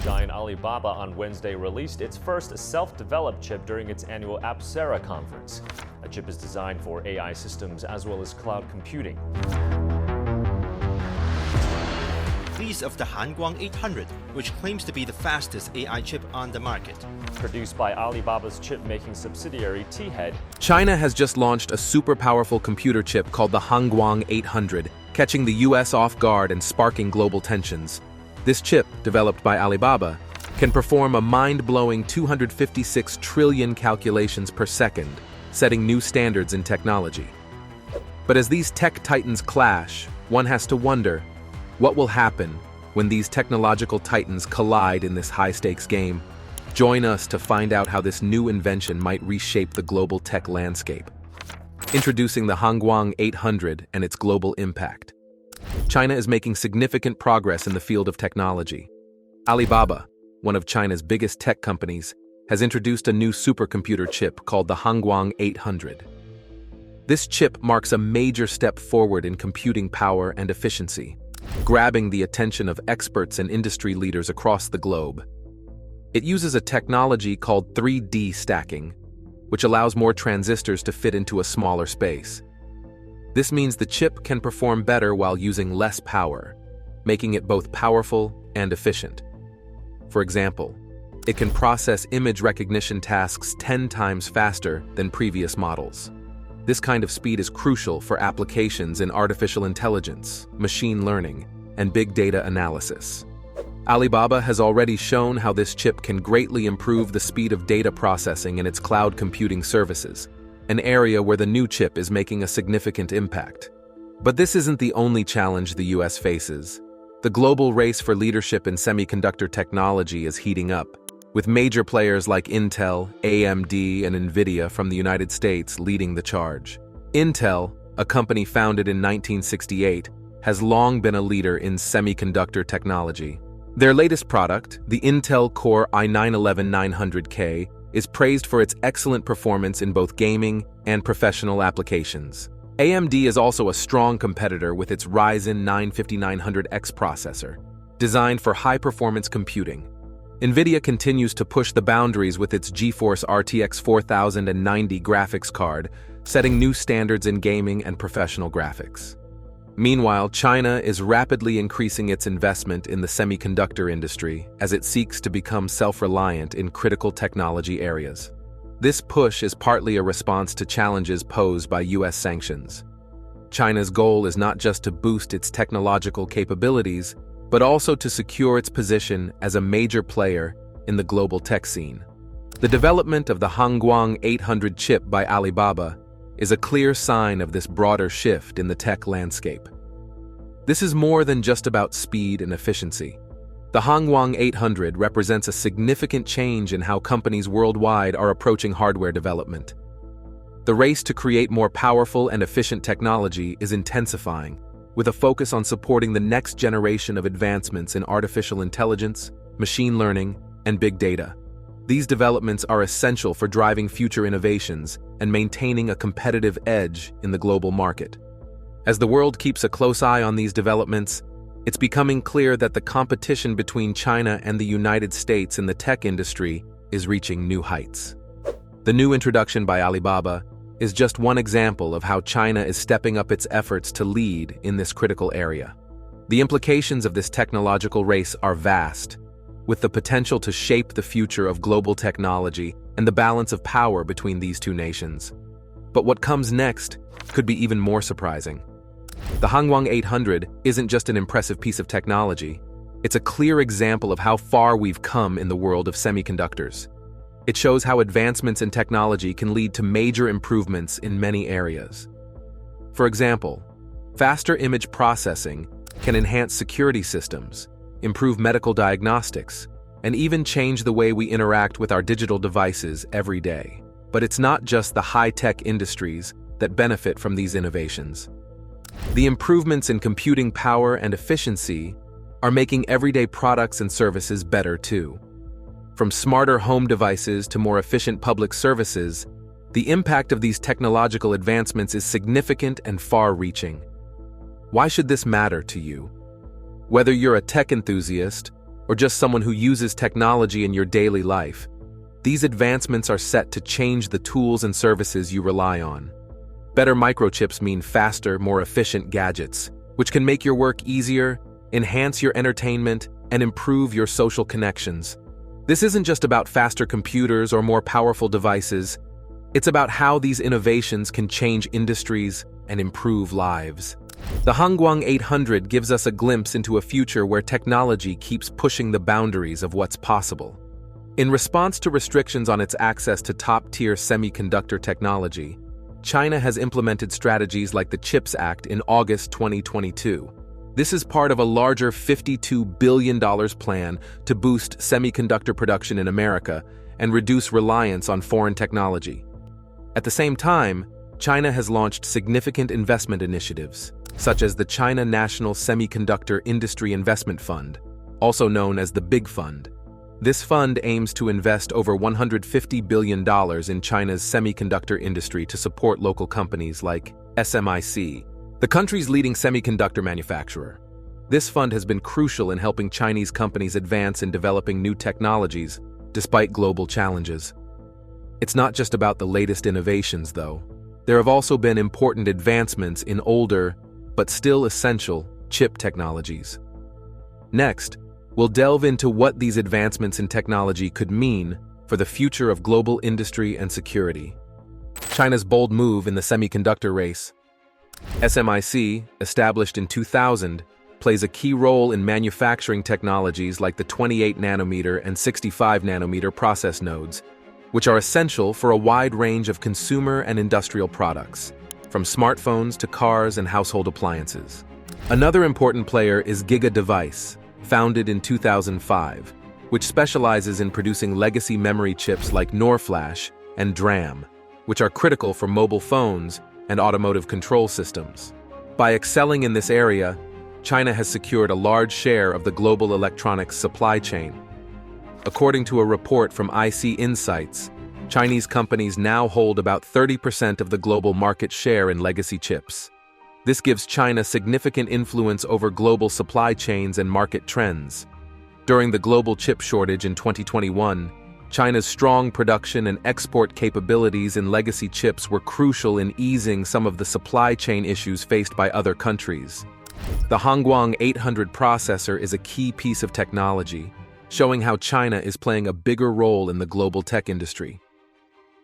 Giant Alibaba on Wednesday released its first self-developed chip during its annual Apsara conference. The chip is designed for AI systems as well as cloud computing. Release of the Hanguang 800, which claims to be the fastest AI chip on the market. Produced by Alibaba's chip-making subsidiary T-Head, China has just launched a super powerful computer chip called the Hanguang 800, catching the US off guard and sparking global tensions. This chip, developed by Alibaba, can perform a mind-blowing 256 trillion calculations per second, setting new standards in technology. But as these tech titans clash, one has to wonder, what will happen when these technological titans collide in this high-stakes game? Join us to find out how this new invention might reshape the global tech landscape. Introducing the Hanguang 800 and its global impact. China is making significant progress in the field of technology. Alibaba, one of China's biggest tech companies, has introduced a new supercomputer chip called the Hanguang 800. This chip marks a major step forward in computing power and efficiency, grabbing the attention of experts and industry leaders across the globe. It uses a technology called 3D stacking, which allows more transistors to fit into a smaller space. This means the chip can perform better while using less power, making it both powerful and efficient. For example, it can process image recognition tasks 10 times faster than previous models. This kind of speed is crucial for applications in artificial intelligence, machine learning, and big data analysis. Alibaba has already shown how this chip can greatly improve the speed of data processing in its cloud computing services, an area where the new chip is making a significant impact. But this isn't the only challenge the US faces. The global race for leadership in semiconductor technology is heating up, with major players like Intel, AMD, and NVIDIA from the United States leading the charge. Intel, a company founded in 1968, has long been a leader in semiconductor technology. Their latest product, the Intel Core i9-11900K, is praised for its excellent performance in both gaming and professional applications. AMD is also a strong competitor with its Ryzen 9 5900X processor, designed for high-performance computing. NVIDIA continues to push the boundaries with its GeForce RTX 4090 graphics card, setting new standards in gaming and professional graphics. Meanwhile, China is rapidly increasing its investment in the semiconductor industry as it seeks to become self-reliant in critical technology areas. This push is partly a response to challenges posed by US sanctions. China's goal is not just to boost its technological capabilities, but also to secure its position as a major player in the global tech scene. The development of the Hanguang 800 chip by Alibaba is a clear sign of this broader shift in the tech landscape. This is more than just about speed and efficiency. The Hanguang 800 represents a significant change in how companies worldwide are approaching hardware development. The race to create more powerful and efficient technology is intensifying, with a focus on supporting the next generation of advancements in artificial intelligence, machine learning, and big data. These developments are essential for driving future innovations and maintaining a competitive edge in the global market. As the world keeps a close eye on these developments, it's becoming clear that the competition between China and the United States in the tech industry is reaching new heights. The new introduction by Alibaba is just one example of how China is stepping up its efforts to lead in this critical area. The implications of this technological race are vast, with the potential to shape the future of global technology and the balance of power between these two nations. But what comes next could be even more surprising. The Hanguang 800 isn't just an impressive piece of technology, it's a clear example of how far we've come in the world of semiconductors. It shows how advancements in technology can lead to major improvements in many areas. For example, faster image processing can enhance security systems, improve medical diagnostics, and even change the way we interact with our digital devices every day. But it's not just the high-tech industries that benefit from these innovations. The improvements in computing power and efficiency are making everyday products and services better too. From smarter home devices to more efficient public services, the impact of these technological advancements is significant and far-reaching. Why should this matter to you? Whether you're a tech enthusiast or just someone who uses technology in your daily life, these advancements are set to change the tools and services you rely on. Better microchips mean faster, more efficient gadgets, which can make your work easier, enhance your entertainment, and improve your social connections. This isn't just about faster computers or more powerful devices. It's about how these innovations can change industries and improve lives. The Hanguang 800 gives us a glimpse into a future where technology keeps pushing the boundaries of what's possible. In response to restrictions on its access to top-tier semiconductor technology, China has implemented strategies like the CHIPS Act in August 2022. This is part of a larger $52 billion plan to boost semiconductor production in America and reduce reliance on foreign technology. At the same time, China has launched significant investment initiatives, such as the China National Semiconductor Industry Investment Fund, also known as the Big Fund. This fund aims to invest over $150 billion in China's semiconductor industry to support local companies like SMIC, the country's leading semiconductor manufacturer. This fund has been crucial in helping Chinese companies advance in developing new technologies, despite global challenges. It's not just about the latest innovations, though. There have also been important advancements in older, but still essential, chip technologies. Next, we'll delve into what these advancements in technology could mean for the future of global industry and security. China's bold move in the semiconductor race. SMIC, established in 2000, plays a key role in manufacturing technologies like the 28-nanometer and 65-nanometer process nodes, which are essential for a wide range of consumer and industrial products, from smartphones to cars and household appliances. Another important player is Giga Device, founded in 2005, which specializes in producing legacy memory chips like NOR flash and DRAM, which are critical for mobile phones and automotive control systems. By excelling in this area, China has secured a large share of the global electronics supply chain. According to a report from IC Insights, Chinese companies now hold about 30% of the global market share in legacy chips. This gives China significant influence over global supply chains and market trends. During the global chip shortage in 2021, China's strong production and export capabilities in legacy chips were crucial in easing some of the supply chain issues faced by other countries. The Hanguang 800 processor is a key piece of technology, showing how China is playing a bigger role in the global tech industry.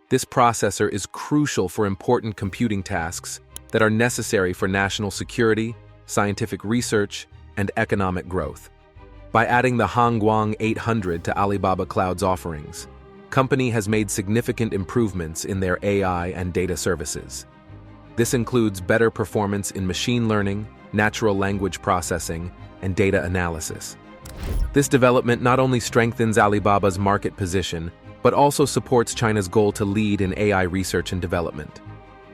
This processor is crucial for important computing tasks that are necessary for national security, scientific research, and economic growth. By adding the Hanguang 800 to Alibaba Cloud's offerings, the company has made significant improvements in their AI and data services. This includes better performance in machine learning, natural language processing, and data analysis. This development not only strengthens Alibaba's market position, but also supports China's goal to lead in AI research and development.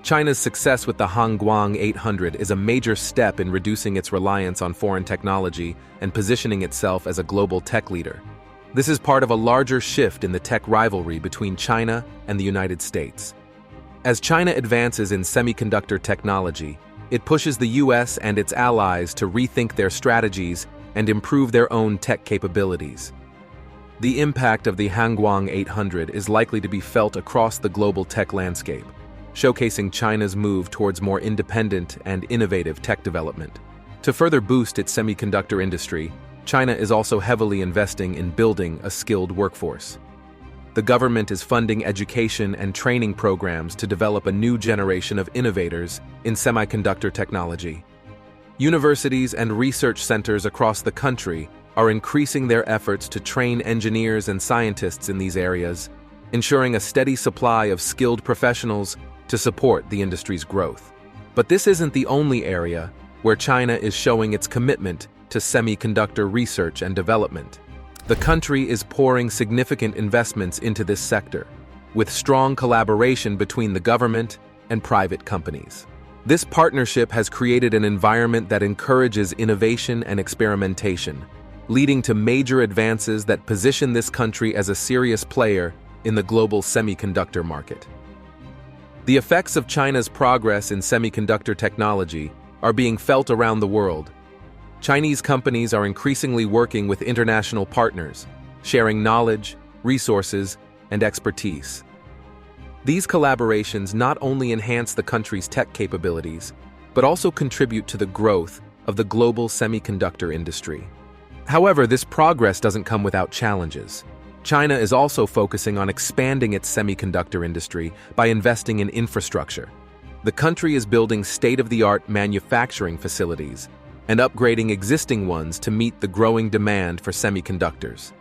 China's success with the Hanguang 800 is a major step in reducing its reliance on foreign technology and positioning itself as a global tech leader. This is part of a larger shift in the tech rivalry between China and the United States. As China advances in semiconductor technology, it pushes the US and its allies to rethink their strategies and improve their own tech capabilities. The impact of the Hanguang 800 is likely to be felt across the global tech landscape, showcasing China's move towards more independent and innovative tech development. To further boost its semiconductor industry, China is also heavily investing in building a skilled workforce. The government is funding education and training programs to develop a new generation of innovators in semiconductor technology. Universities and research centers across the country are increasing their efforts to train engineers and scientists in these areas, ensuring a steady supply of skilled professionals to support the industry's growth. But this isn't the only area where China is showing its commitment to semiconductor research and development. The country is pouring significant investments into this sector, with strong collaboration between the government and private companies. This partnership has created an environment that encourages innovation and experimentation, leading to major advances that position this country as a serious player in the global semiconductor market. The effects of China's progress in semiconductor technology are being felt around the world. Chinese companies are increasingly working with international partners, sharing knowledge, resources, and expertise. These collaborations not only enhance the country's tech capabilities, but also contribute to the growth of the global semiconductor industry. However, this progress doesn't come without challenges. China is also focusing on expanding its semiconductor industry by investing in infrastructure. The country is building state-of-the-art manufacturing facilities and upgrading existing ones to meet the growing demand for semiconductors.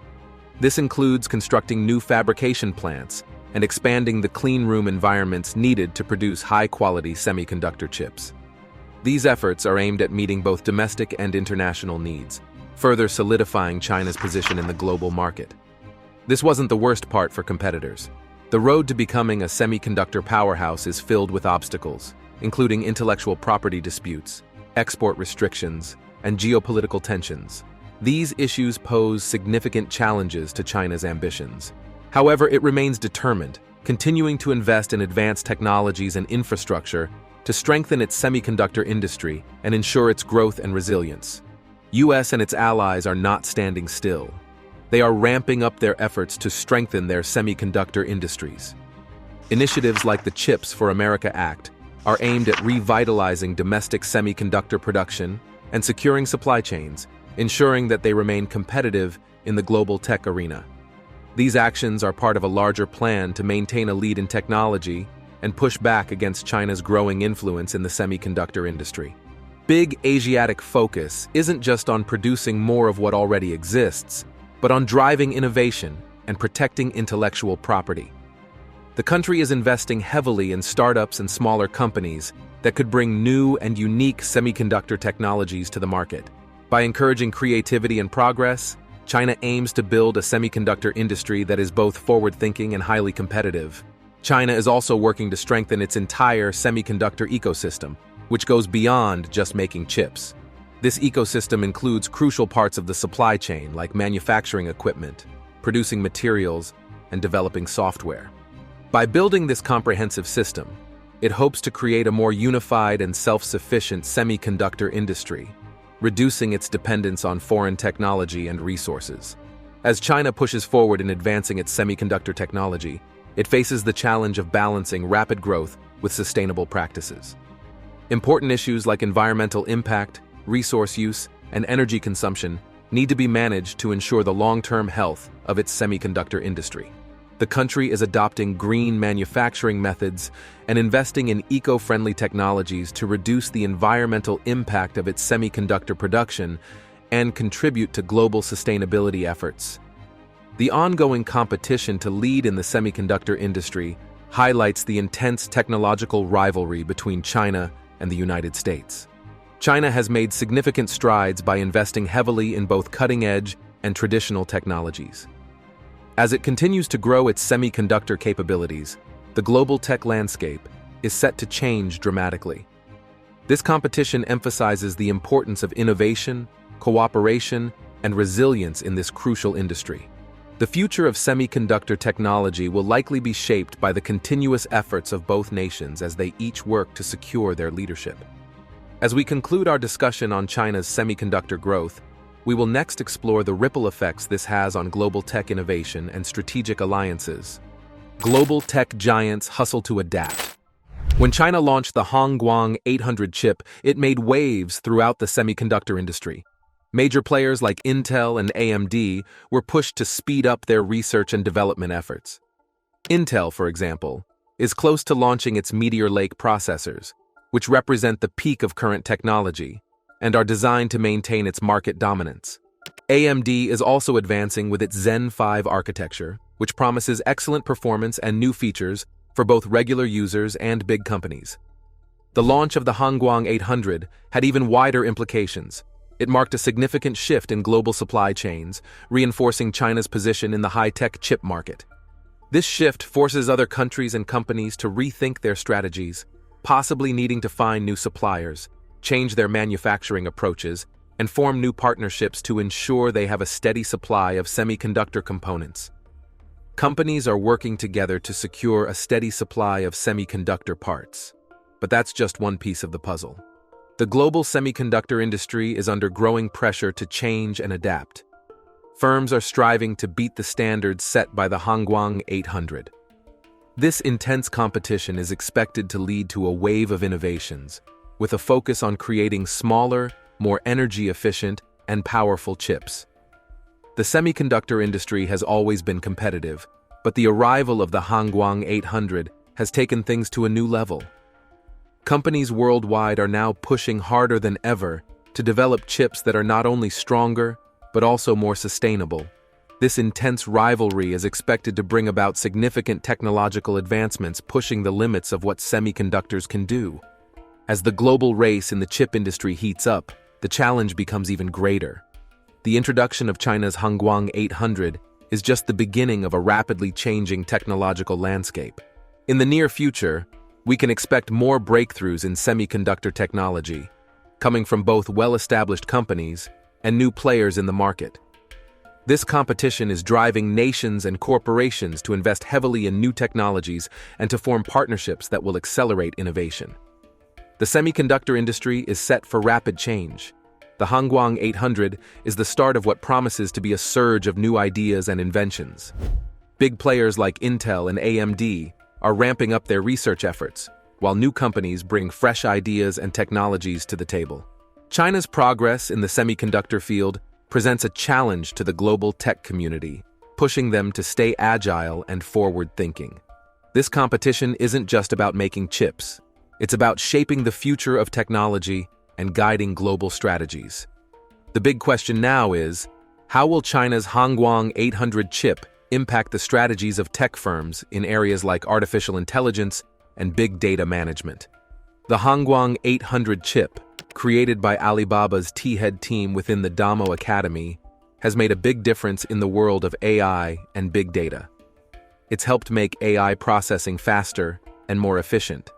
This includes constructing new fabrication plants and expanding the clean room environments needed to produce high-quality semiconductor chips. These efforts are aimed at meeting both domestic and international needs, further solidifying China's position in the global market. This wasn't the worst part for competitors. The road to becoming a semiconductor powerhouse is filled with obstacles, including intellectual property disputes, export restrictions, and geopolitical tensions. These issues pose significant challenges to China's ambitions. However, it remains determined, continuing to invest in advanced technologies and infrastructure to strengthen its semiconductor industry and ensure its growth and resilience. US and its allies are not standing still. They are ramping up their efforts to strengthen their semiconductor industries. Initiatives like the Chips for America Act are aimed at revitalizing domestic semiconductor production and securing supply chains, ensuring that they remain competitive in the global tech arena. These actions are part of a larger plan to maintain a lead in technology and push back against China's growing influence in the semiconductor industry. Big Asiatic focus isn't just on producing more of what already exists, but on driving innovation and protecting intellectual property. The country is investing heavily in startups and smaller companies that could bring new and unique semiconductor technologies to the market. By encouraging creativity and progress, China aims to build a semiconductor industry that is both forward-thinking and highly competitive. China is also working to strengthen its entire semiconductor ecosystem, which goes beyond just making chips. This ecosystem includes crucial parts of the supply chain like manufacturing equipment, producing materials, and developing software. By building this comprehensive system, it hopes to create a more unified and self-sufficient semiconductor industry, reducing its dependence on foreign technology and resources. As China pushes forward in advancing its semiconductor technology, it faces the challenge of balancing rapid growth with sustainable practices. Important issues like environmental impact, resource use, and energy consumption need to be managed to ensure the long-term health of its semiconductor industry. The country is adopting green manufacturing methods and investing in eco-friendly technologies to reduce the environmental impact of its semiconductor production and contribute to global sustainability efforts. The ongoing competition to lead in the semiconductor industry highlights the intense technological rivalry between China and the United States. China has made significant strides by investing heavily in both cutting-edge and traditional technologies. As it continues to grow its semiconductor capabilities, the global tech landscape is set to change dramatically. This competition emphasizes the importance of innovation, cooperation, and resilience in this crucial industry. The future of semiconductor technology will likely be shaped by the continuous efforts of both nations as they each work to secure their leadership. As we conclude our discussion on China's semiconductor growth, we will next explore the ripple effects this has on global tech innovation and strategic alliances. Global tech giants hustle to adapt. When China launched the Hanguang 800 chip, it made waves throughout the semiconductor industry. Major players like Intel and AMD were pushed to speed up their research and development efforts. Intel, for example, is close to launching its Meteor Lake processors, which represent the peak of current technology and are designed to maintain its market dominance. AMD is also advancing with its Zen 5 architecture, which promises excellent performance and new features for both regular users and big companies. The launch of the Hanguang 800 had even wider implications. It marked a significant shift in global supply chains, reinforcing China's position in the high-tech chip market. This shift forces other countries and companies to rethink their strategies, possibly needing to find new suppliers, change their manufacturing approaches, and form new partnerships to ensure they have a steady supply of semiconductor components. Companies are working together to secure a steady supply of semiconductor parts. But that's just one piece of the puzzle. The global semiconductor industry is under growing pressure to change and adapt. Firms are striving to beat the standards set by the Hanguang 800. This intense competition is expected to lead to a wave of innovations, with a focus on creating smaller, more energy-efficient, and powerful chips. The semiconductor industry has always been competitive, but the arrival of the Hanguang 800 has taken things to a new level. Companies worldwide are now pushing harder than ever to develop chips that are not only stronger, but also more sustainable. This intense rivalry is expected to bring about significant technological advancements, pushing the limits of what semiconductors can do. As the global race in the chip industry heats up, the challenge becomes even greater. The introduction of China's Hanguang 800 is just the beginning of a rapidly changing technological landscape. In the near future, we can expect more breakthroughs in semiconductor technology, coming from both well-established companies and new players in the market. This competition is driving nations and corporations to invest heavily in new technologies and to form partnerships that will accelerate innovation. The semiconductor industry is set for rapid change. The Hanguang 800 is the start of what promises to be a surge of new ideas and inventions. Big players like Intel and AMD are ramping up their research efforts, while new companies bring fresh ideas and technologies to the table. China's progress in the semiconductor field presents a challenge to the global tech community, pushing them to stay agile and forward-thinking. This competition isn't just about making chips. It's about shaping the future of technology and guiding global strategies. The big question now is, how will China's Hanguang 800 chip impact the strategies of tech firms in areas like artificial intelligence and big data management? The Hanguang 800 chip, created by Alibaba's T-Head team within the Damo Academy, has made a big difference in the world of AI and big data. It's helped make AI processing faster and more efficient.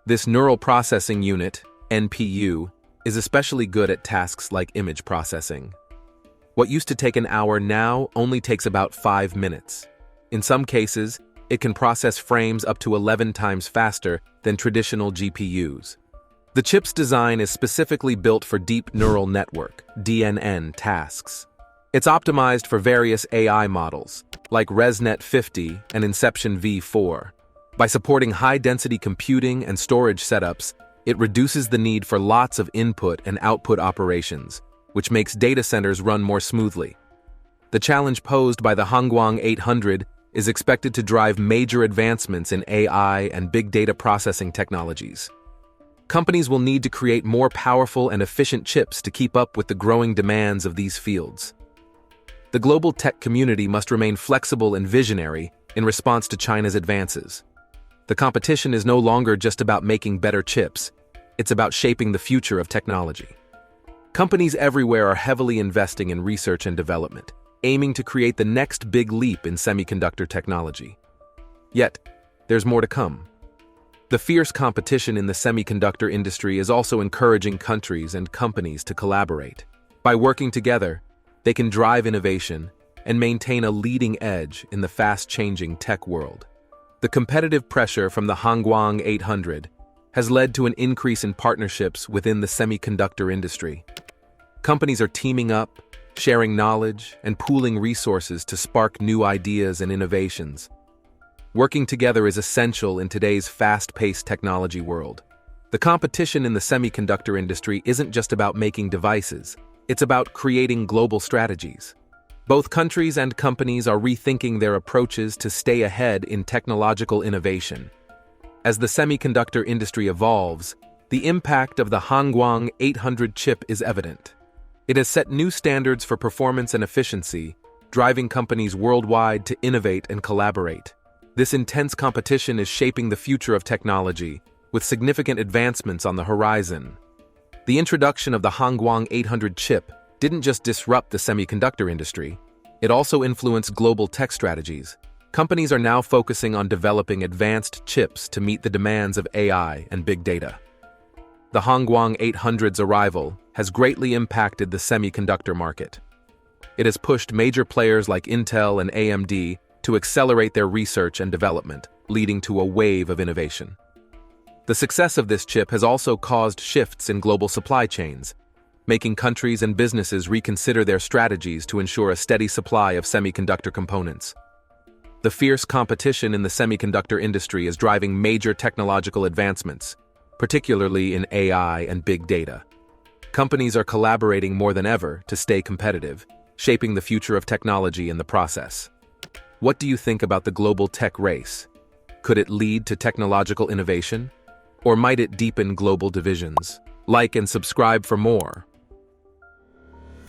This neural processing unit, NPU, is especially good at tasks like image processing. What used to take an hour now only takes about 5 minutes. In some cases, it can process frames up to 11 times faster than traditional GPUs. The chip's design is specifically built for deep neural network, DNN, tasks. It's optimized for various AI models, like ResNet 50 and Inception v4. By supporting high-density computing and storage setups, it reduces the need for lots of input and output operations, which makes data centers run more smoothly. The challenge posed by the Hanguang 800 is expected to drive major advancements in AI and big data processing technologies. Companies will need to create more powerful and efficient chips to keep up with the growing demands of these fields. The global tech community must remain flexible and visionary in response to China's advances. The competition is no longer just about making better chips, it's about shaping the future of technology. Companies everywhere are heavily investing in research and development, aiming to create the next big leap in semiconductor technology. Yet, there's more to come. The fierce competition in the semiconductor industry is also encouraging countries and companies to collaborate. By working together, they can drive innovation and maintain a leading edge in the fast-changing tech world. The competitive pressure from the Hanguang 800 has led to an increase in partnerships within the semiconductor industry. Companies are teaming up, sharing knowledge, and pooling resources to spark new ideas and innovations. Working together is essential in today's fast-paced technology world. The competition in the semiconductor industry isn't just about making devices, it's about creating global strategies. Both countries and companies are rethinking their approaches to stay ahead in technological innovation. As the semiconductor industry evolves, the impact of the Hanguang 800 chip is evident. It has set new standards for performance and efficiency, driving companies worldwide to innovate and collaborate. This intense competition is shaping the future of technology, with significant advancements on the horizon. The introduction of the Hanguang 800 chip didn't just disrupt the semiconductor industry, it also influenced global tech strategies. Companies are now focusing on developing advanced chips to meet the demands of AI and big data. The Hanguang 800's arrival has greatly impacted the semiconductor market. It has pushed major players like Intel and AMD to accelerate their research and development, leading to a wave of innovation. The success of this chip has also caused shifts in global supply chains, making countries and businesses reconsider their strategies to ensure a steady supply of semiconductor components. The fierce competition in the semiconductor industry is driving major technological advancements, particularly in AI and big data. Companies are collaborating more than ever to stay competitive, shaping the future of technology in the process. What do you think about the global tech race? Could it lead to technological innovation? Or might it deepen global divisions? Like and subscribe for more.